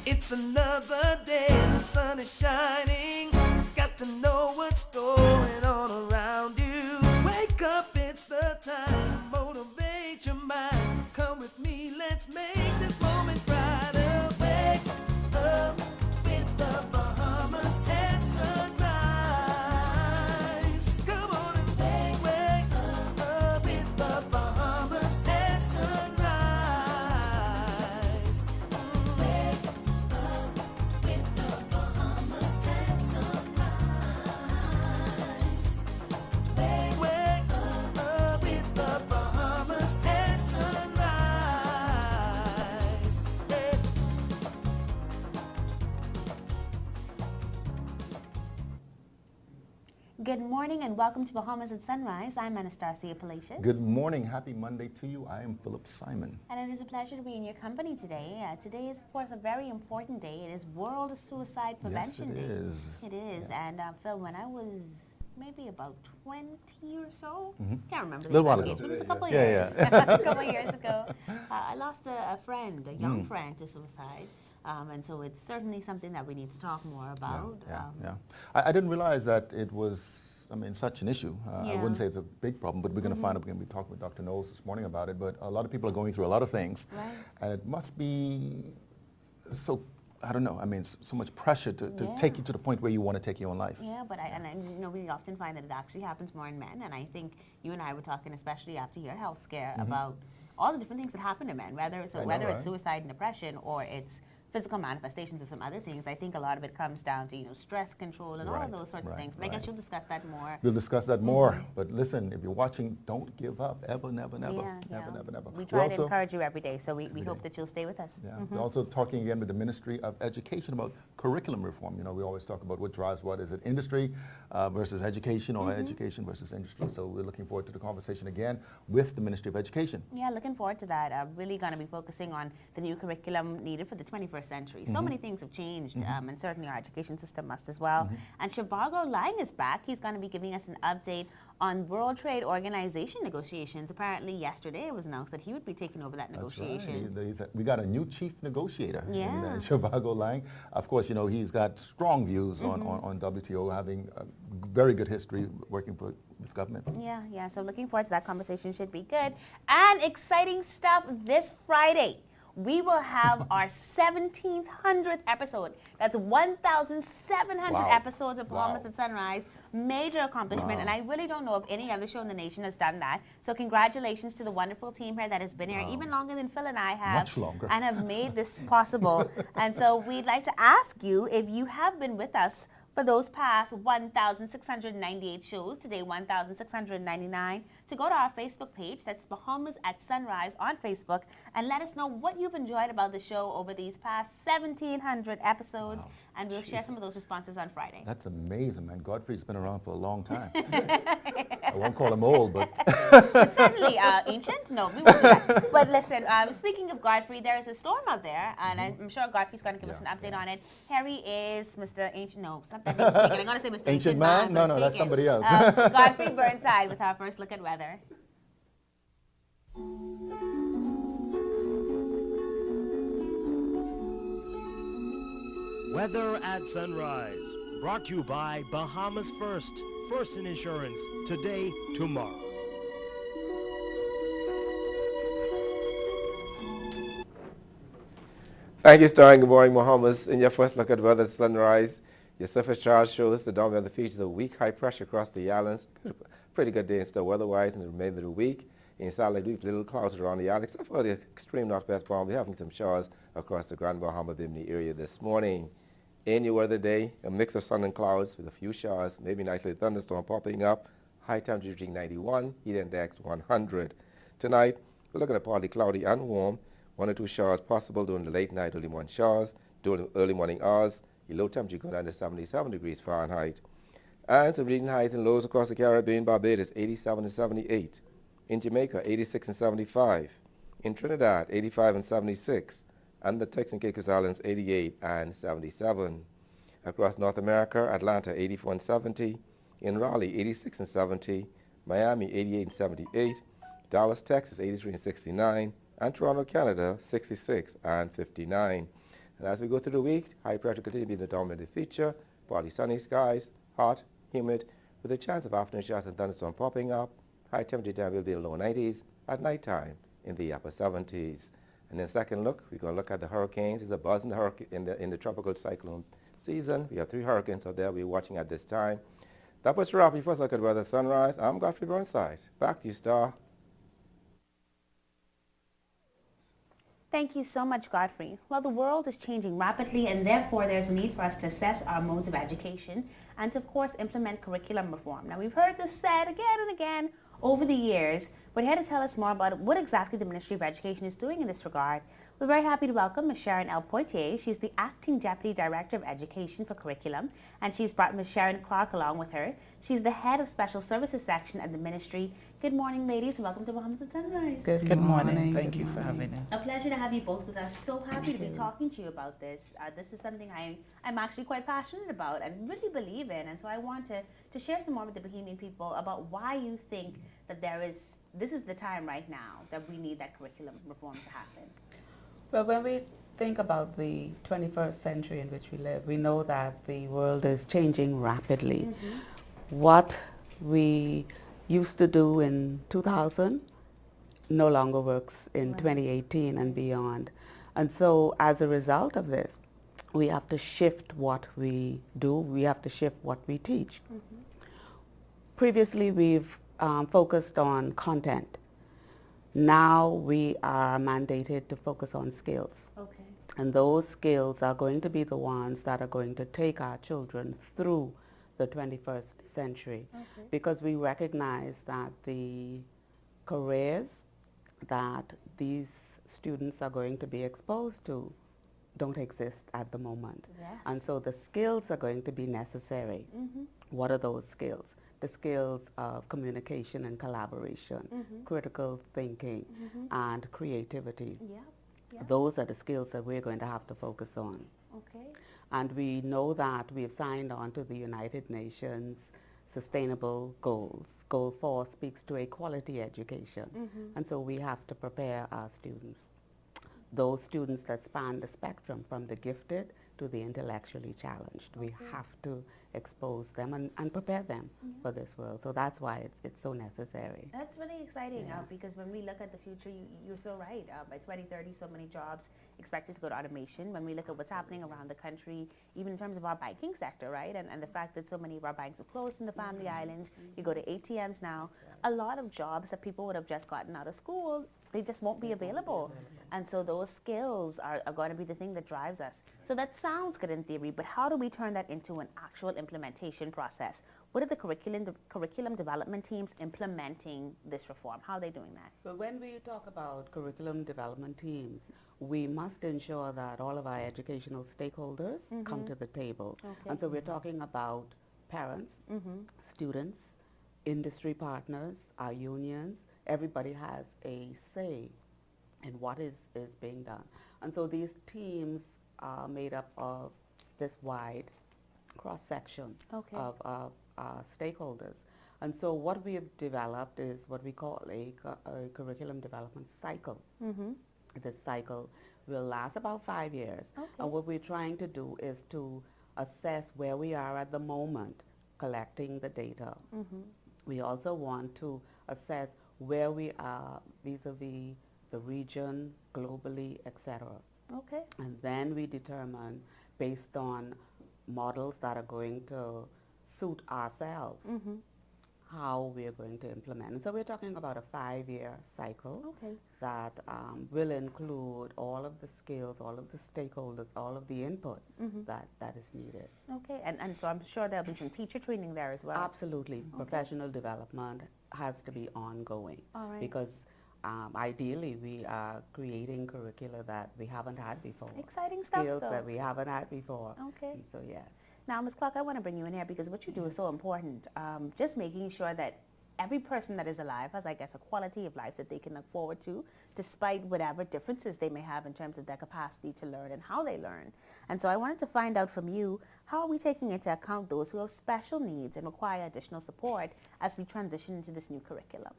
It's another day, the sun is shining. Got to know what's going on around you. Wake up, it's the time to motivate your mind. Come with me, let's make this moment brighter. Wake up with the Bahamas at sunrise. Come on and wake up with the Bahamas at sunrise. Wake up with the Bahamas at sunrise. Wake up with the Bahamas at sunrise. Hey. Good morning and welcome to Bahamas at Sunrise. I'm Anastasia Palacios. Good morning. Happy Monday to you. I am Philip Simon. And it is a pleasure to be in your company today. Today is, of course, a very important day. It is World Suicide Prevention Day. Yes, it is. It is. Yeah. And Phil, when I was maybe about 20 or so, can't remember. A little while exact ago. age, but it was a couple of Yeah, years. yeah. A couple of years ago, I lost a friend, a young friend, to suicide. And so it's certainly something that we need to talk more about. Yeah. I didn't realize that it was, such an issue. I Yeah. wouldn't say it's a big problem, but we're going to find out. We're going to be talking with Dr. Knowles this morning about it. But a lot of people are going through a lot of things. Right. And it must be so, I don't know, so much pressure to Yeah. take you to the point where you want to take your own life. Yeah, but we often find that it actually happens more in men, and I think you and I were talking, especially after your health scare, about all the different things that happen to men, whether it's right? suicide and depression or it's physical manifestations of some other things. I think a lot of it comes down to stress control and all of Right, those sorts of right, things. But I guess right. you'll discuss that more. We'll discuss that more. But listen, if you're watching, don't give up. Ever, never, never. Yeah, Never, never, never. We We're try to also- encourage you every day, so we hope day. that you'll stay with us. Yeah. We're also talking again with the Ministry of Education about curriculum reform. We always talk about what drives what. Is it industry versus education or education versus industry? So we're looking forward to the conversation again with the Ministry of Education. Yeah, looking forward to that. Really going to be focusing on the new curriculum needed for the 21st century. So many things have changed, and certainly our education system must as well. And Shivago Lang is back. He's going to be giving us an update on World Trade Organization negotiations. Apparently yesterday it was announced that he would be taking over that negotiation. That's right. We got a new chief negotiator Yeah. in Shivago Lang. Of course, he's got strong views on WTO, having a very good history working with government. Yeah, so looking forward to that conversation. Should be good. And exciting stuff this Friday. We will have our 1700th episode. That's 1,700 Wow. episodes of Bahamas Wow. at Sunrise. Major accomplishment, Wow. and I really don't know of any other show in the nation that's done that. So congratulations to the wonderful team here that has been here even longer than Phil and I have. Much longer. And have made this possible. And so we'd like to ask you if you have been with us for those past 1,698 shows, today 1,699, to go to our Facebook page, that's Bahamas at Sunrise on Facebook, and let us know what you've enjoyed about the show over these past 1,700 episodes, Wow. and we'll share Jeez. some of those responses on Friday. That's amazing, man. Godfrey's been around for a long time. I won't call him old, but But certainly ancient? No, we won't do that. But listen, speaking of Godfrey, there is a storm out there, and I'm sure Godfrey's going to give us an Yeah, update yeah. on it. Harry is Mr. Ancient, no, it's not that name mistaken. I'm going to say Mr. Ancient Man? but No, that's mistaken. somebody else. Godfrey Burnside with our first look at weather. Weather at Sunrise, brought to you by Bahamas First. First in insurance, today, tomorrow. Thank you, starring Good Morning Bahamas. In your first look at weather at sunrise, your surface chart shows the dominant of the features of weak high pressure across the islands. Pretty good day and still weather-wise in the remainder of the week. In satellite week, little clouds around the island, except for the extreme northwest bound. We're having some showers across the Grand Bahama Bimini area this morning. In your weather day, a mix of sun and clouds with a few showers, maybe nightly thunderstorm popping up. High temperature reaching 91, heat index 100. Tonight, we're looking at partly cloudy and warm. 1 or 2 showers possible during the late night, early morning showers. During the early morning hours, your low temperature go down to 77 degrees Fahrenheit. And some region highs and lows across the Caribbean. Barbados, 87 and 78. In Jamaica, 86 and 75. In Trinidad, 85 and 76. And the Turks and Caicos Islands, 88 and 77. Across North America, Atlanta, 84 and 70. In Raleigh, 86 and 70. Miami, 88 and 78. Dallas, Texas, 83 and 69. And Toronto, Canada, 66 and 59. And as we go through the week, high pressure continue to be the dominant feature, partly sunny skies, hot, humid, with a chance of afternoon showers and thunderstorm popping up. High temperature down will be in the low 90s, at nighttime in the upper 70s. And then second look, we're going to look at the hurricanes. There's a buzz in the tropical cyclone season. We have 3 hurricanes out there we're watching at this time. That puts a wrap. We first look at weather sunrise. I'm Godfrey Burnside. Back to you, Star. Thank you so much, Godfrey. Well, the world is changing rapidly, and therefore there's a need for us to assess our modes of education and to, of course, implement curriculum reform. Now, we've heard this said again and again over the years, but here to tell us more about what exactly the Ministry of Education is doing in this regard, we're very happy to welcome Ms. Sharon L. Poitier. She's the Acting Deputy Director of Education for Curriculum, and she's brought Ms. Sharon Clark along with her. She's the Head of Special Services Section at the Ministry. Good morning, ladies, and welcome to Bahamas at Sunrise. Good morning. Thank you for having us. A pleasure to have you both with us. So happy to be talking to you about this. This is something I'm actually quite passionate about and really believe in, and so I want to share some more with the Bahamian people about why you think that this is the time right now that we need that curriculum reform to happen. Well, when we think about the 21st century in which we live, we know that the world is changing rapidly. Mm-hmm. What we used to do in 2000 no longer works in Right. 2018 and beyond. And so as a result of this, we have to shift what we do. We have to shift what we teach. Mm-hmm. Previously, we've focused on content. Now we are mandated to focus on skills. Okay. And those skills are going to be the ones that are going to take our children through the 21st century. Okay. Because we recognize that the careers that these students are going to be exposed to don't exist at the moment. Yes. And so the skills are going to be necessary. Mm-hmm. What are those skills? The skills of communication and collaboration, Mm-hmm. critical thinking, Mm-hmm. and creativity. Yeah. Yeah. Those are the skills that we're going to have to focus on. Okay. And we know that we have signed on to the United Nations Sustainable Goals. Goal 4 speaks to a quality education. Mm-hmm. And so we have to prepare our students. Those students that span the spectrum from the gifted to the intellectually challenged. We have to expose them and prepare them for this world. So that's why it's so necessary. That's really exciting Yeah. because when we look at the future, you're so right. By 2030, so many jobs expected to go to automation. When we look at what's happening around the country, even in terms of our banking sector, right? And the fact that so many of our banks have closed in the Family Islands. You go to ATMs now. A lot of jobs that people would have just gotten out of school, they just won't be available. And so those skills are going to be the thing that drives us. So that sounds good in theory, but how do we turn that into an actual implementation process? What are the curriculum development teams implementing this reform? How are they doing that? But when we talk about curriculum development teams, we must ensure that all of our educational stakeholders come to the table. Okay. And so we're talking about parents, students, industry partners, our unions. Everybody has a say in what is being done. And so these teams are made up of this wide cross-section Okay. of stakeholders. And so what we have developed is what we call a curriculum development cycle. Mm-hmm. This cycle will last about 5 years. Okay. And what we're trying to do is to assess where we are at the moment, collecting the data. Mm-hmm. We also want to assess where we are vis-a-vis the region, globally, etc. Okay. And then we determine, based on models that are going to suit ourselves, Mm-hmm. how we are going to implement. And so we're talking about a 5-year cycle Okay. that will include all of the skills, all of the stakeholders, all of the input that is needed. Okay. And so I'm sure there'll be some teacher training there as well. Absolutely. Professional development has to be ongoing. All right. Because ideally we are creating curricula that we haven't had before. Exciting stuff, Skills though. that we haven't had before. Okay. And so yes. Now, Ms. Clark, I want to bring you in here because what you do is so important. Just making sure that every person that is alive has, I guess, a quality of life that they can look forward to, despite whatever differences they may have in terms of their capacity to learn and how they learn. And so I wanted to find out from you, how are we taking into account those who have special needs and require additional support as we transition into this new curriculum?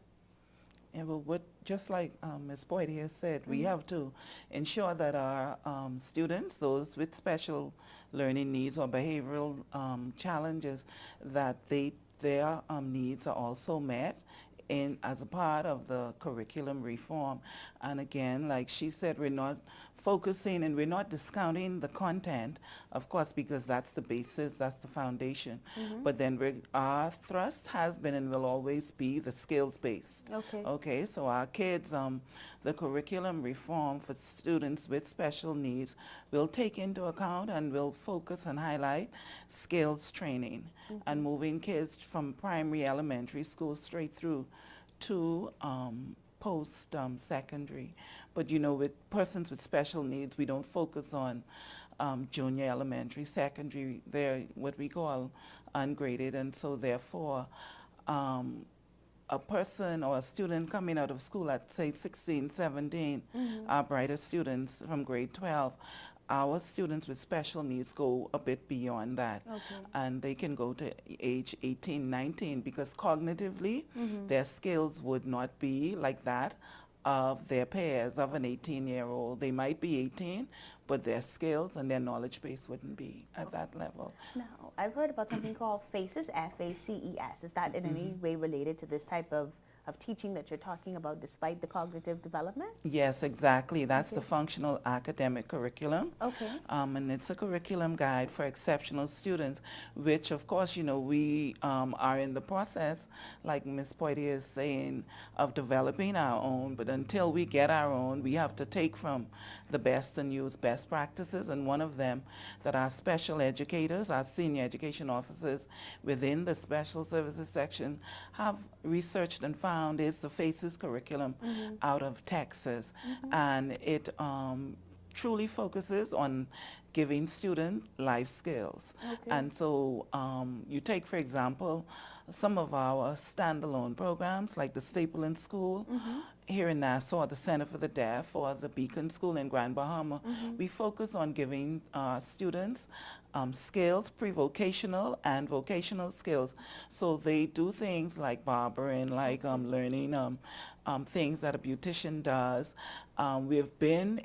Yeah, well, just like Ms. Boyd here said, we have to ensure that our students, those with special learning needs or behavioral challenges, that their needs are also met as a part of the curriculum reform. And again, like she said, we're not focusing and we're not discounting the content, of course, because that's the basis, that's the foundation. But then our thrust has been and will always be the skills-based. Okay. Okay, so our kids, the curriculum reform for students with special needs will take into account and will focus and highlight skills training and moving kids from primary elementary school straight through to post-secondary. But you know, with persons with special needs, we don't focus on junior elementary, secondary. They're what we call ungraded, and so therefore a person or a student coming out of school at say 16, 17, our brighter students from grade 12, our students with special needs go a bit beyond that. Okay. And they can go to age 18, 19 because cognitively their skills would not be like that of their peers of an 18-year-old. They might be 18, but their skills and their knowledge base wouldn't be at that level. Now, I've heard about something called FACES, F-A-C-E-S. Is that in any way related to this type of teaching that you're talking about despite the cognitive development? Yes, exactly. That's the functional academic curriculum. Okay. And it's a curriculum guide for exceptional students, which of course, you know, we are in the process, like Ms. Poitier is saying, of developing our own. But until we get our own, we have to take from the best and use best practices. And one of them that our special educators, our senior education officers within the special services section have researched and found is the FACES curriculum out of Texas. And it truly focuses on giving students life skills. Okay. And so you take, for example, some of our standalone programs like the Stapleton School here in Nassau, the Center for the Deaf, or the Beacon School in Grand Bahama. We focus on giving students skills, pre-vocational and vocational skills. So they do things like barbering, like learning things that a beautician does. We've been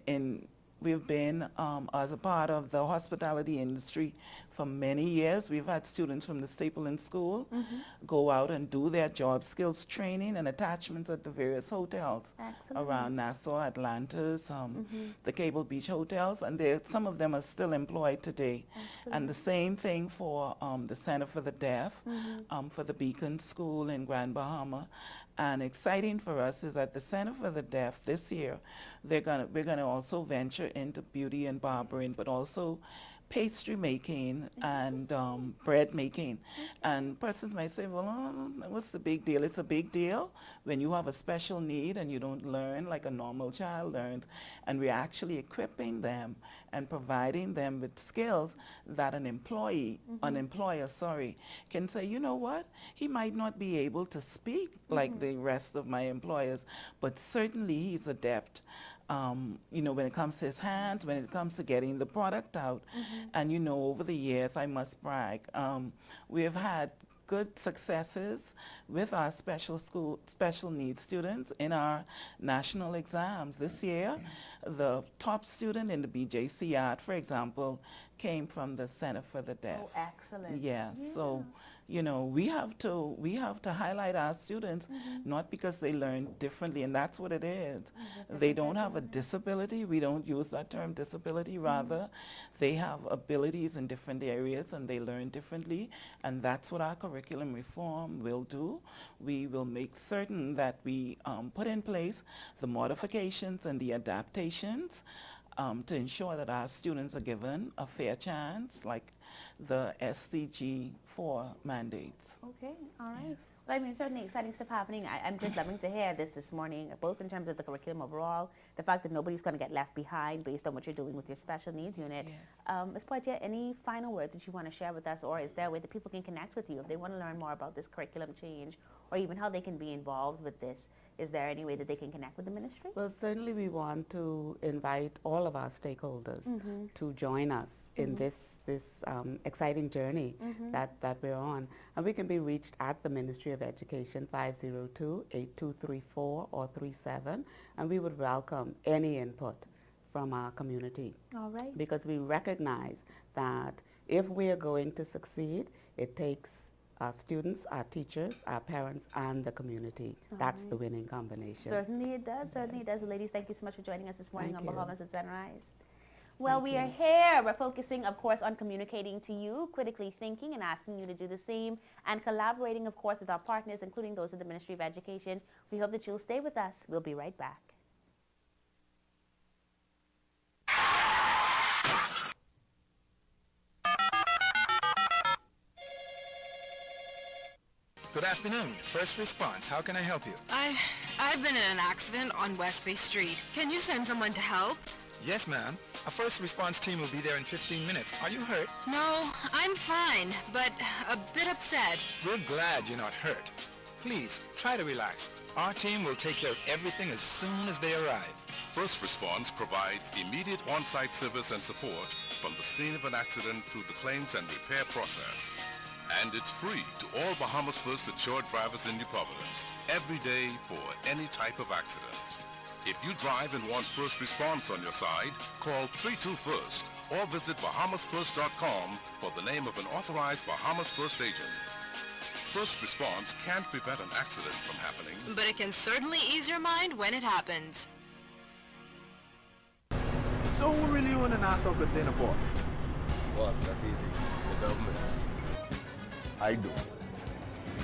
as a part of the hospitality industry for many years. We've had students from the Stapleton School go out and do their job skills training and attachments at the various hotels around Nassau, Atlantis, the Cable Beach hotels, and some of them are still employed today. And the same thing for the Center for the Deaf, for the Beacon School in Grand Bahama. And exciting for us is that the Center for the Deaf this year, we're gonna also venture into beauty and barbering, but also pastry making and bread making. And persons might say, well, what's the big deal? It's a big deal when you have a special need and you don't learn like a normal child learns. And we're actually equipping them and providing them with skills that an employer, can say, you know what? He might not be able to speak like the rest of my employers, but certainly he's adept. You know, when it comes to his hands, when it comes to getting the product out. And you know, over the years, I must brag, we have had good successes with our special needs students in our national exams. This year, the top student in the BJC Art, for example, came from the Center for the Deaf. Oh, excellent. Yes, so you know, we have to highlight our students, not because they learn differently, and that's what it is. They don't have a disability. We don't use that term disability. Rather, they have abilities in different areas, and they learn differently, and that's what our curriculum reform will do. We will make certain that we put in place the modifications and the adaptations to ensure that our students are given a fair chance, like the SDG 4 mandates. Okay, all right. Well, I mean, certainly exciting stuff happening. I'm just loving to hear this morning, both in terms of the curriculum overall, the fact that nobody's going to get left behind based on what you're doing with your special needs unit. Ms. Poitier, any final words that you want to share with us, or is there a way that people can connect with you if they want to learn more about this curriculum change, or even how they can be involved with this? Is there any way that they can connect with the ministry? Well, certainly we want to invite all of our stakeholders to join us in this exciting journey that we're on. And we can be reached at the Ministry of Education, 502-8234 or 37, and we would welcome any input from our community. All right. Because we recognize that if we are going to succeed, it takes our students, our teachers, our parents, and the community. That's the winning combination. Certainly it does. Certainly it does. Well, ladies, thank you so much for joining us this morning Thank on you. Bahamas at Sunrise. Well, we are here. We're focusing, of course, on communicating to you, critically thinking, and asking you to do the same, and collaborating, of course, with our partners, including those of the Ministry of Education. We hope that you'll stay with us. We'll be right back. Good afternoon. First response. How can I help you? I've been in an accident on West Bay Street. Can you send someone to help? Yes, ma'am. A first response team will be there in 15 minutes. Are you hurt? No, I'm fine, but a bit upset. We're glad you're not hurt. Please, try to relax. Our team will take care of everything as soon as they arrive. First Response provides immediate on-site service and support from the scene of an accident through the claims and repair process. And it's free to all Bahamas First insured drivers in New Providence every day for any type of accident. If you drive and want first response on your side, call 321st or visit bahamasfirst.com for the name of an authorized Bahamas First agent. First response can't prevent an accident from happening, But it can certainly ease your mind when it happens. So who really own a Nassau container port? Boss, that's easy. The government. I do.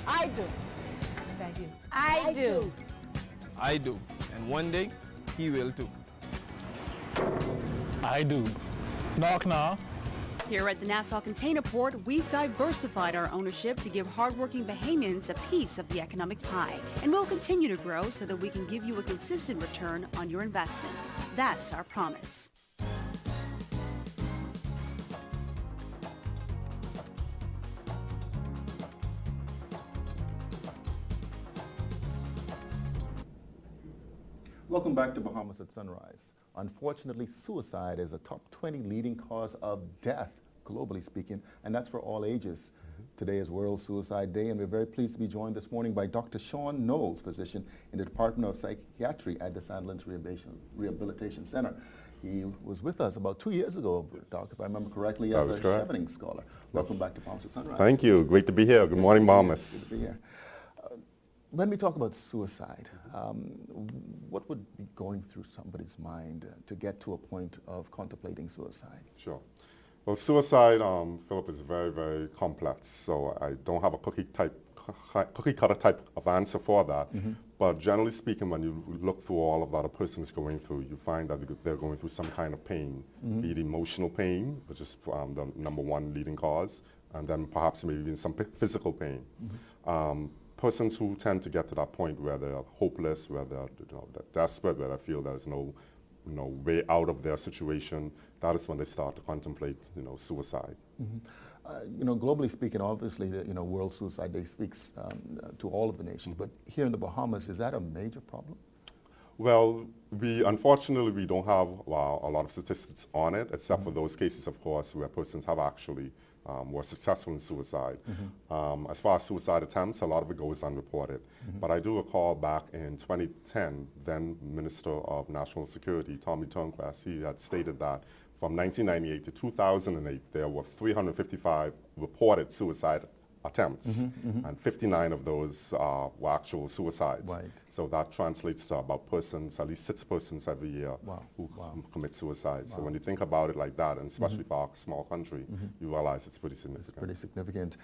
I do. Thank you. I do. I do. And one day, he will too. I do. Knock knock. Here at the Nassau Container Port, we've diversified our ownership to give hardworking Bahamians a piece of the economic pie. And we'll continue to grow so that we can give you a consistent return on your investment. That's our promise. Welcome back to Bahamas at Sunrise. Unfortunately, suicide is a top 20 leading cause of death, globally speaking, and that's for all ages. Today is World Suicide Day, and we're very pleased to be joined this morning by Dr. Sean Knowles, physician in the Department of Psychiatry at the Sandlands Rehabilitation Center. He was with us about 2 years ago, Doc, if I remember correctly, as a Chevening scholar. Welcome back to Bahamas at Sunrise. Thank you. Great to be here. Good morning, Bahamas. Good to be here. When we talk about suicide, what would be going through somebody's mind to get to a point of contemplating suicide? Sure. Well, suicide, Philip, is very, very complex. So I don't have a cookie cutter type of answer for that. But generally speaking, when you look through all of that a person is going through, you find that they're going through some kind of pain, be it emotional pain, which is the number one leading cause, and then perhaps maybe even some physical pain. Persons who tend to get to that point where they're hopeless, where they're, they're desperate, where they feel there's no way out of their situation, that is when they start to contemplate, suicide. Globally speaking, obviously, the World Suicide Day speaks to all of the nations, but here in the Bahamas, is that a major problem? Well, unfortunately, we don't have a lot of statistics on it, except for those cases, of course, where persons have actually were successful in suicide. As far as suicide attempts, a lot of it goes unreported. But I do recall back in 2010, then Minister of National Security, Tommy Turnquest, he had stated that from 1998 to 2008, there were 355 reported suicide attempts, and 59 of those were actual suicides. Right. So that translates to about at least 6 persons every year who commit suicide. So when you think about it like that, and especially for our small country, you realize it's pretty significant. It's pretty significant.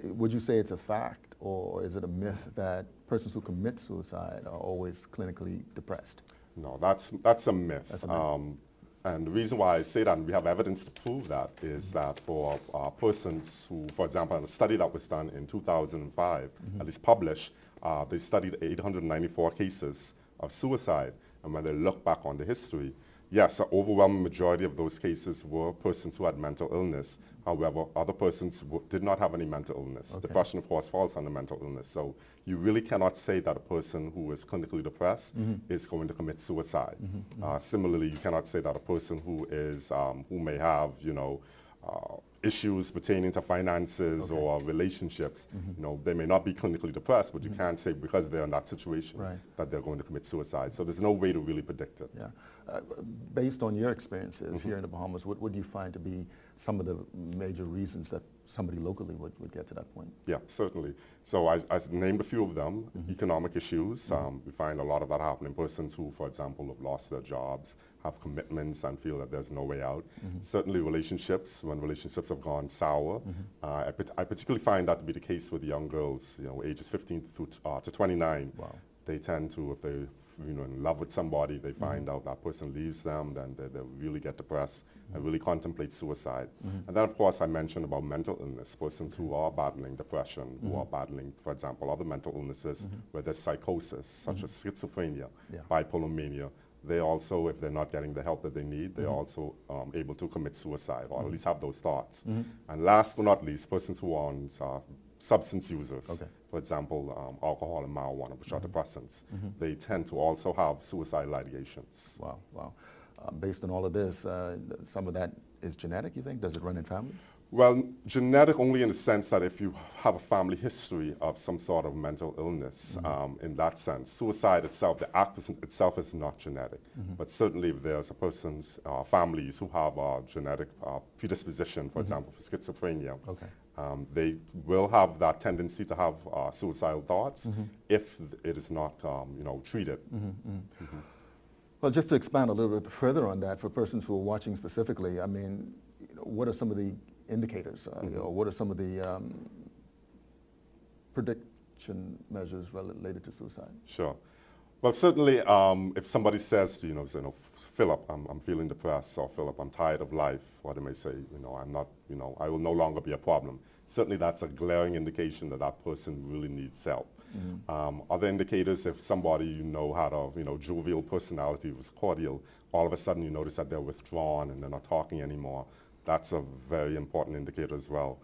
Would you say it's a fact, or is it a myth that persons who commit suicide are always clinically depressed? No, that's a myth. That's a myth. And the reason why I say that, and we have evidence to prove that, is that for persons who, for example, in a study that was done in 2005, at least published, they studied 894 cases of suicide. And when they look back on the history, yes, the overwhelming majority of those cases were persons who had mental illness. However, other persons did not have any mental illness. Okay. Depression, of course, falls under mental illness. So you really cannot say that a person who is clinically depressed is going to commit suicide. Similarly, you cannot say that a person who is who may have, issues pertaining to finances or relationships. You know, they may not be clinically depressed, but you can't say because they're in that situation that they're going to commit suicide. So there's no way to really predict it. Yeah. Based on your experiences here in the Bahamas, what do you find to be some of the major reasons that somebody locally would get to that point? Yeah, certainly. So I named a few of them. Economic issues. We find a lot of that happening. Persons who, for example, have lost their jobs, have commitments and feel that there's no way out. Certainly relationships, when relationships have gone sour. I particularly find that to be the case with young girls, you know, ages 15 to 29. Wow. They tend to, if they're in love with somebody, they find out that person leaves them, then they really get depressed and really contemplate suicide. And then, of course, I mentioned about mental illness, persons who are battling depression, who are battling, for example, other mental illnesses, where there's psychosis, such as schizophrenia, bipolar mania. They also, if they're not getting the help that they need, they're also able to commit suicide, or at least have those thoughts. And last but not least, persons who are on substance users, for example, alcohol and marijuana, which are depressants, they tend to also have suicidal ideations. Wow, wow. Based on all of this, some of that is genetic, you think? Does it run in families? Well, genetic only in the sense that if you have a family history of some sort of mental illness, in that sense. Suicide itself, the act itself is not genetic. But certainly if there's a person's families who have a genetic predisposition, for example, for schizophrenia, they will have that tendency to have suicidal thoughts if it is not treated. Well, just to expand a little bit further on that, for persons who are watching specifically, I mean, what are some of the indicators, or what are some of the prediction measures related to suicide? Sure. Well, certainly, if somebody says to you, Philip, I'm feeling depressed, or Philip, I'm tired of life, or they may say, I'm not, I will no longer be a problem. Certainly, that's a glaring indication that that person really needs help. Other indicators, if somebody had a jovial personality, was cordial, all of a sudden you notice that they're withdrawn and they're not talking anymore. That's a very important indicator as well.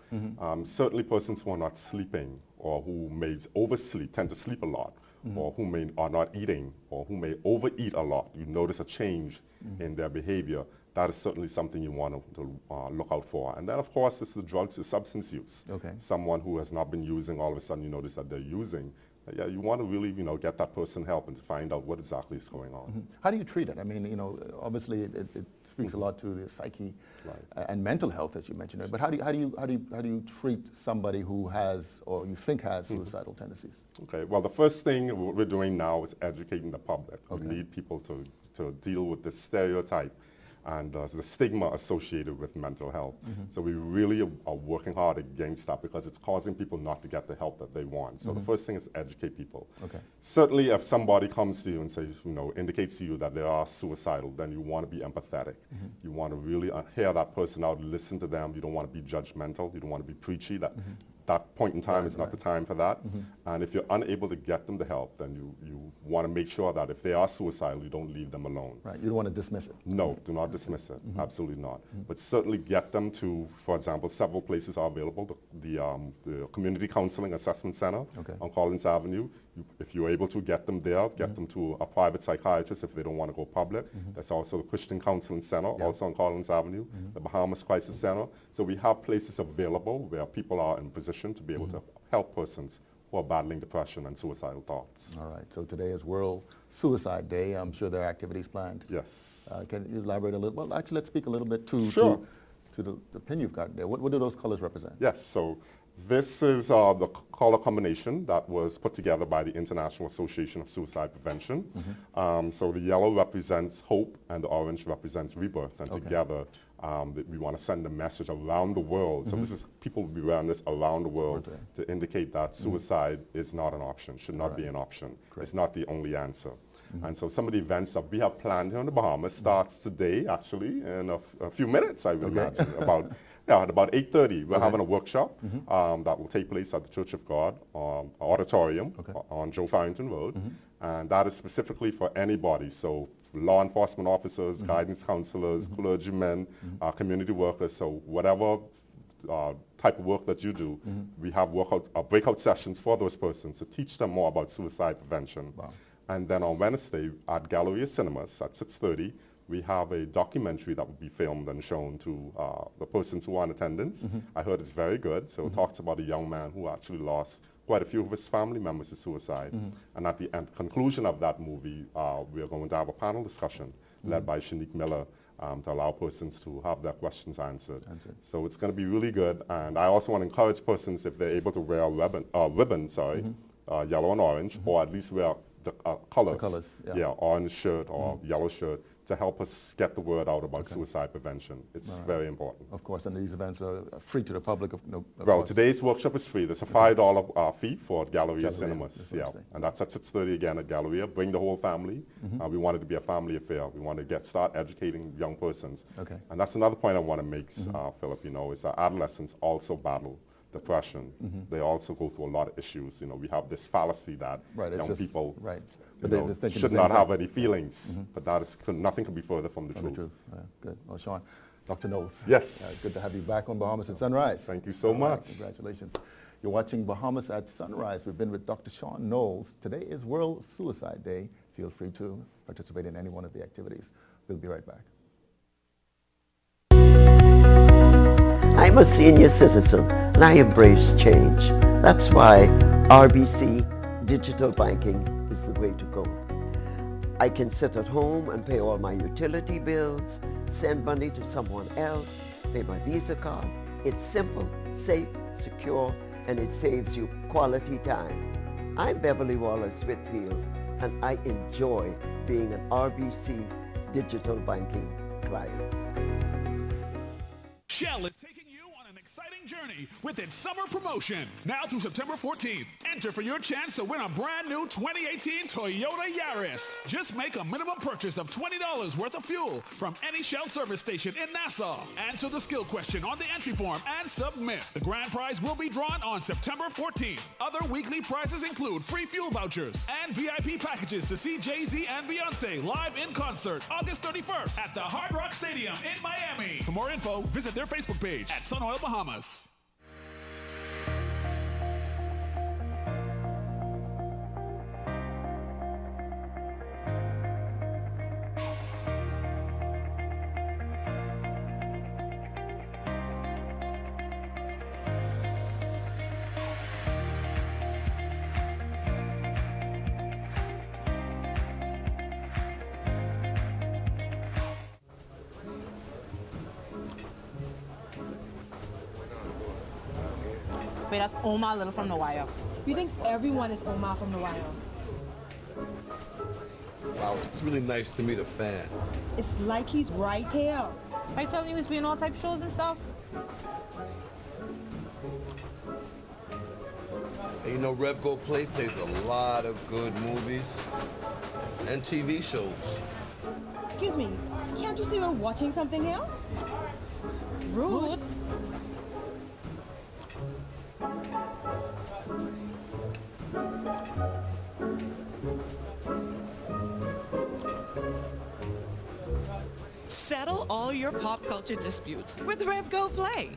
Certainly persons who are not sleeping, or who may oversleep, tend to sleep a lot, or who are not eating, or who may overeat a lot. You notice a change in their behavior. That is certainly something you want to look out for. And then, of course, it's the drugs, the substance use. Someone who has not been using, all of a sudden you notice that they're using. Yeah, you want to really, get that person help and to find out what exactly is going on. How do you treat it? I mean, obviously it speaks a lot to the psyche and mental health, as you mentioned. But how do you treat somebody who has, or you think has, suicidal tendencies? Okay. Well, the first thing we're doing now is educating the public. We need people to deal with the stereotype and the stigma associated with mental health. So we really are working hard against that, because it's causing people not to get the help that they want. So the first thing is educate people. Certainly if somebody comes to you and says, indicates to you that they are suicidal, then you want to be empathetic. You want to really hear that person out, listen to them. You don't want to be judgmental. You don't want to be preachy. That point in time is not the time for that. And if you're unable to get them the help, then you want to make sure that if they are suicidal, you don't leave them alone. Right. You don't want to dismiss it. No, do not dismiss it. Absolutely not. But certainly get them to, for example, several places are available. The Community Counseling Assessment Center on Collins Avenue. If you're able to get them there, get them to a private psychiatrist if they don't want to go public. There's also the Christian Counseling Center, also on Collins Avenue, the Bahamas Crisis Center. So we have places available where people are in position to be able to help persons who are battling depression and suicidal thoughts. All right. So today is World Suicide Day. I'm sure there are activities planned. Yes. Can you elaborate a little? Well, actually, let's speak a little bit to the pin you've got there. What do those colors represent? Yes. So this is the color combination that was put together by the International Association of Suicide Prevention. So the yellow represents hope and the orange represents rebirth. And together we want to send a message around the world. So this is, people will be wearing this around the world to indicate that suicide is not an option, should not be an option. It's not the only answer. And so some of the events that we have planned here in the Bahamas starts today, actually, in a few minutes, I would imagine, at about 8:30, we're having a workshop that will take place at the Church of God auditorium on Joe Farrington Road. And that is specifically for anybody. So law enforcement officers, guidance counselors, clergymen, community workers. So whatever type of work that you do, we have breakout sessions for those persons to teach them more about suicide prevention. And then on Wednesday at Galleria Cinemas at 6:30, we have a documentary that will be filmed and shown to the persons who are in attendance. I heard it's very good. So it talks about a young man who actually lost quite a few of his family members to suicide. And at the conclusion of that movie, we are going to have a panel discussion led by Shanique Miller to allow persons to have their questions answered. So it's going to be really good. And I also want to encourage persons, if they're able to wear a ribbon, yellow and orange, or at least wear the colors. The colors, orange shirt or yellow shirt, to help us get the word out about suicide prevention. It's very important. Of course, and these events are free to the public. Well, course. today's workshop is free. There's a $5 fee for Galleria Cinemas. And that's at 6:30 again at Galleria. Bring the whole family. We want it to be a family affair. We want to start educating young persons. And that's another point I want to make, Philip, is that adolescents also battle depression. They also go through a lot of issues. We have this fallacy that young people should not have any feelings, but that is nothing can be further from the truth. Good. Well, Sean, Dr. Knowles. Yes. Good to have you back on Bahamas at Sunrise. Thank you so much. Congratulations. You're watching Bahamas at Sunrise. We've been with Dr. Sean Knowles. Today is World Suicide Day. Feel free to participate in any one of the activities. We'll be right back. I'm a senior citizen and I embrace change. That's why RBC Digital Banking is the way to go. I can sit at home and pay all my utility bills, send money to someone else, pay my Visa card. It's simple, safe, secure, and it saves you quality time. I'm Beverly Wallace Whitfield and I enjoy being an RBC Digital Banking client. Shell is taking you on an exciting journey with its summer promotion. Now through September 14th, enter for your chance to win a brand new 2018 Toyota Yaris. Just make a minimum purchase of $20 worth of fuel from any Shell service station in Nassau. Answer the skill question on the entry form and submit. The grand prize will be drawn on September 14th. Other weekly prizes include free fuel vouchers and VIP packages to see Jay-Z and Beyonce live in concert August 31st at the Hard Rock Stadium in Miami. For more info, visit their Facebook page at Sunoil Bahamas. Wait, that's Omar Little from The Wire. You think everyone is Omar from The Wire? Wow, it's really nice to meet a fan. It's like he's right here. Are you telling me he was being all type shows and stuff? And Rev Go Play plays a lot of good movies and TV shows. Excuse me, can't you see we're watching something else? Rude. Settle all your pop culture disputes with Rev Go Play.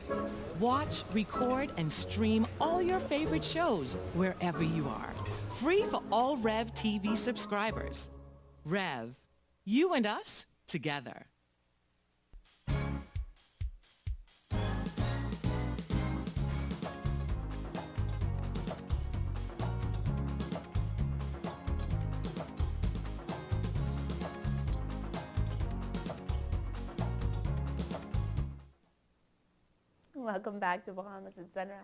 Watch, record, and stream all your favorite shows wherever you are. Free for all Rev TV subscribers. Rev, you and us together. Welcome back to Bahamas at Sunrise.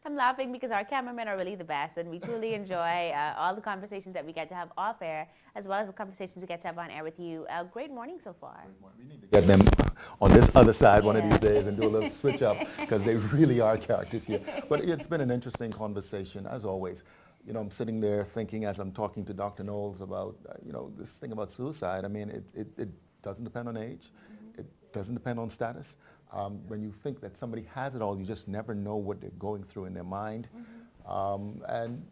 I'm laughing because our cameramen are really the best, and we truly enjoy all the conversations that we get to have off air, as well as the conversations we get to have on air with you. Great morning so far. We need to get them on this other side one of these days and do a little switch up, because they really are characters here. But it's been an interesting conversation, as always. I'm sitting there thinking as I'm talking to Dr. Knowles about, this thing about suicide. I mean, it doesn't depend on age. It doesn't depend on status. When you think that somebody has it all, you just never know what they're going through in their mind. And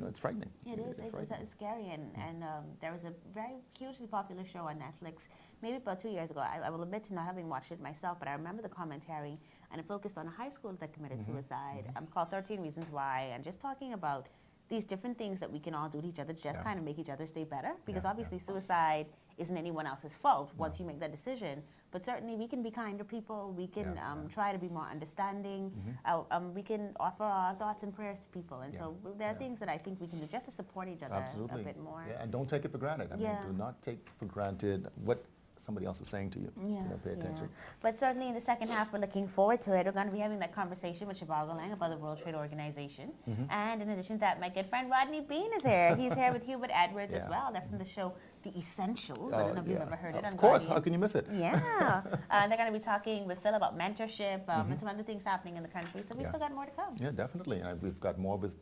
it's frightening. It is. It's scary. And there was a very hugely popular show on Netflix, maybe about 2 years ago. I will admit to not having watched it myself, but I remember the commentary, and it focused on a high school that committed suicide, called 13 Reasons Why, and just talking about these different things that we can all do to each other to just kind of make each other stay better. Because obviously suicide isn't anyone else's fault once you make that decision. But certainly we can be kind to people. We can try to be more understanding. We can offer our thoughts and prayers to people. And so there are things that I think we can do just to support each other a bit more. Yeah, and don't take it for granted. I mean, do not take for granted what somebody else is saying to you. Pay attention. But certainly in the second half, we're looking forward to it. We're going to be having that conversation with Shabar Galang about the World Trade Organization. And in addition to that, my good friend Rodney Bean is here. He's here with Hubert Edwards as well. They're from the show The Essentials. I don't know if you've ever heard it. Of course, how can you miss it? Yeah. They're going to be talking with Phil about mentorship and some other things happening in the country. So we still got more to come. Yeah, definitely. And we've got more with,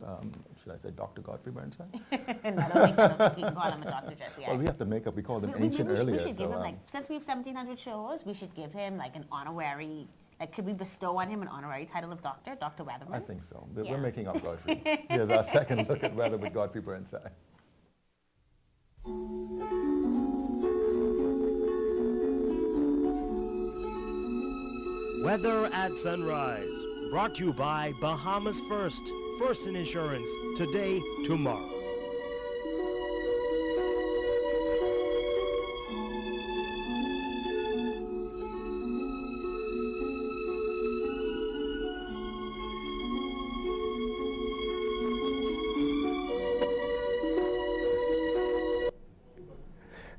should I say, Dr. Godfrey Burnside? I don't think you can call him a doctor just yet. Well, we have to make up. We called him ancient earlier. We should give him, like, since we have 1,700 shows, we should give him, like, an honorary, like, could we bestow on him an honorary title of doctor, Dr. Weatherman? I think so. We're making up Godfrey. Here's our second look at weather with Godfrey Burnside. Weather at sunrise. Brought to you by Bahamas First. First in insurance. Today, tomorrow.